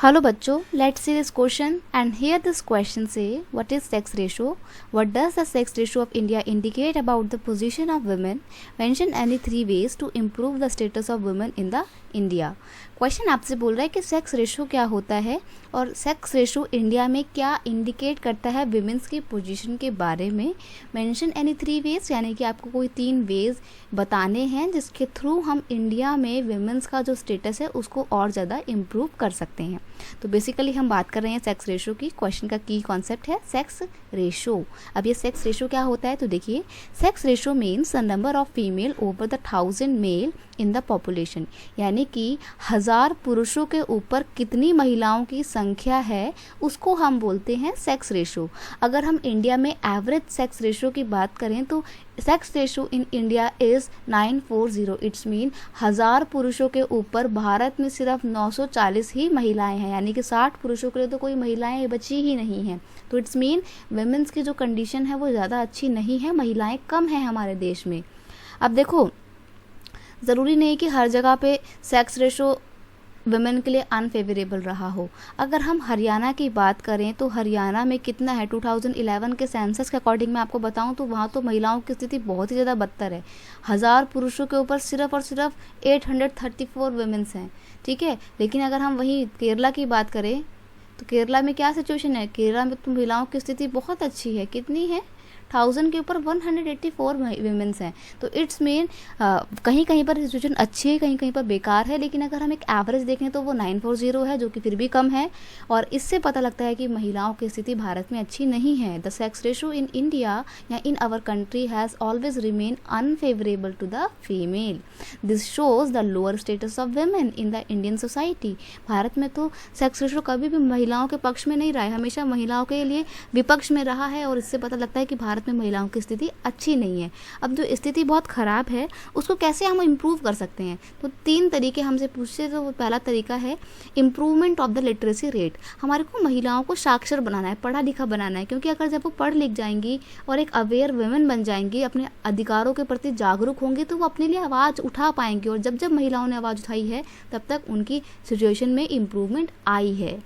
Hello बच्चों, let's see this question and here this question say what is sex ratio? What does the sex ratio of India indicate about the position of women? Mention any three ways to improve the status of women in the India. Question आपसे बोल रहा है कि sex ratio क्या होता है और sex ratio India में क्या इंडिकेट करता है विमेंस की पोजीशन के बारे में. मेंशन एनी थ्री वेज, यानी कि आपको कोई 3 वेज बताने हैं जिसके थ्रू हम इंडिया में विमेंस का जो स्टेटस है उसको और ज़्यादा इम्प्रूव कर सकते हैं. तो बेसिकली हम बात कर रहे हैं सेक्स रेशो की. क्वेश्चन का की कॉन्सेप्ट है सेक्स रेशो. अब ये सेक्स रेशो क्या होता है तो देखिए, sex ratio means the number of female over the 1000 male in the population, यानी कि 1000 पुरुषों के ऊपर कितनी महिलाओं की संख्या है उसको हम बोलते हैं सेक्स रेशो. अगर हम इंडिया में एवरेज सेक्स रेशो की बात करें तो sex ratio in India is 940. It's mean 1000 पुरुषों के ऊपर भारत में सिर्फ 940 ही महिलाएं हैं, यानी कि 60 पुरुषों के लिए तो कोई महिलाएं बची ही नहीं हैं. तो इट्स मीन वुमेन्स की जो कंडीशन है वो ज़्यादा अच्छी नहीं है, महिलाएं कम हैं हमारे देश में. अब देखो, ज़रूरी नहीं कि हर जगह पे सेक्स रेशो वुमेन के लिए अनफेवरेबल रहा हो. अगर हम हरियाणा की बात करें तो हरियाणा में कितना है, 2011 के सेंसस के अकॉर्डिंग मैं आपको बताऊं तो वहाँ तो महिलाओं की स्थिति बहुत ही ज़्यादा बदतर है. 1000 पुरुषों के ऊपर सिर्फ और सिर्फ 834 वुमेन्स हैं, ठीक है. लेकिन अगर हम वहीं केरला की बात करें तो केरला में क्या सिचुएशन है, केरला में तो महिलाओं की स्थिति बहुत अच्छी है. कितनी है, 1000 के ऊपर 184 वुमेन्स हैं. तो इट्स मीन कहीं कहीं पर सिचुएशन अच्छी है, कहीं कहीं पर बेकार है. लेकिन अगर हम एक एवरेज देखें तो वो 940 है, जो कि फिर भी कम है. और इससे पता लगता है कि महिलाओं की स्थिति भारत में अच्छी नहीं है. The sex ratio in India या in our country has always remain unfavourable to the female. This shows the lower status of women in the Indian society. Bharat में तो सेक्स रेशो कभी भी महिलाओं के पक्ष में नहीं रहा है, हमेशा महिलाओं के लिए विपक्ष में रहा है. और इससे पता लगता है कि भारत में महिलाओं की स्थिति अच्छी नहीं है. अब जो स्थिति बहुत ख़राब है उसको कैसे हम इम्प्रूव कर सकते हैं, तो 3 तरीके हमसे पूछते. तो पहला तरीका है improvement of the literacy rate. हमारे को महिलाओं को साक्षर बनाना है, पढ़ा लिखा बनाना है. क्योंकि अगर जब वो पढ़ लिख जाएंगी और एक अवेयर वुमेन बन जाएंगी, अपने अधिकारों के प्रति जागरूक होंगी, तो वो अपने लिए आवाज़ उठा पाएंगी. और जब जब महिलाओं ने आवाज़ उठाई है तब तक उनकी सिचुएशन में इम्प्रूवमेंट आई है.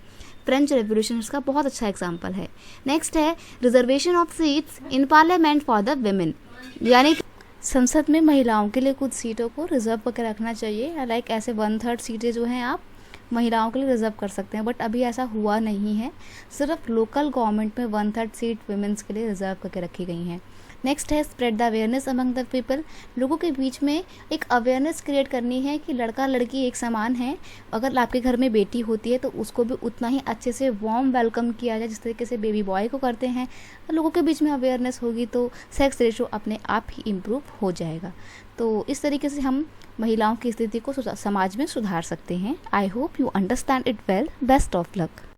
फ्रेंच रेवोल्यूशन इसका बहुत अच्छा एग्जाम्पल है. नेक्स्ट है reservation of seats in parliament for the women, यानी संसद में महिलाओं के लिए कुछ सीटों को रिजर्व करके रखना चाहिए. लाइक ऐसे 1/3 सीटें जो हैं आप महिलाओं के लिए रिजर्व कर सकते हैं. बट अभी ऐसा हुआ नहीं है, सिर्फ लोकल गवर्नमेंट में 1/3 सीट वुमेन्स के लिए रिजर्व करके रखी गई हैं. नेक्स्ट है spread the awareness among the people. लोगों के बीच में एक अवेयरनेस क्रिएट करनी है कि लड़का लड़की एक समान है. अगर आपके घर में बेटी होती है तो उसको भी उतना ही अच्छे से वार्म वेलकम किया जाए जिस तरीके से बेबी बॉय को करते हैं. लोगों के बीच में अवेयरनेस होगी तो सेक्स रेशो अपने आप ही इम्प्रूव हो जाएगा. तो इस तरीके से हम महिलाओं की स्थिति को समाज में सुधार सकते हैं. I hope you understand it well. Best of luck.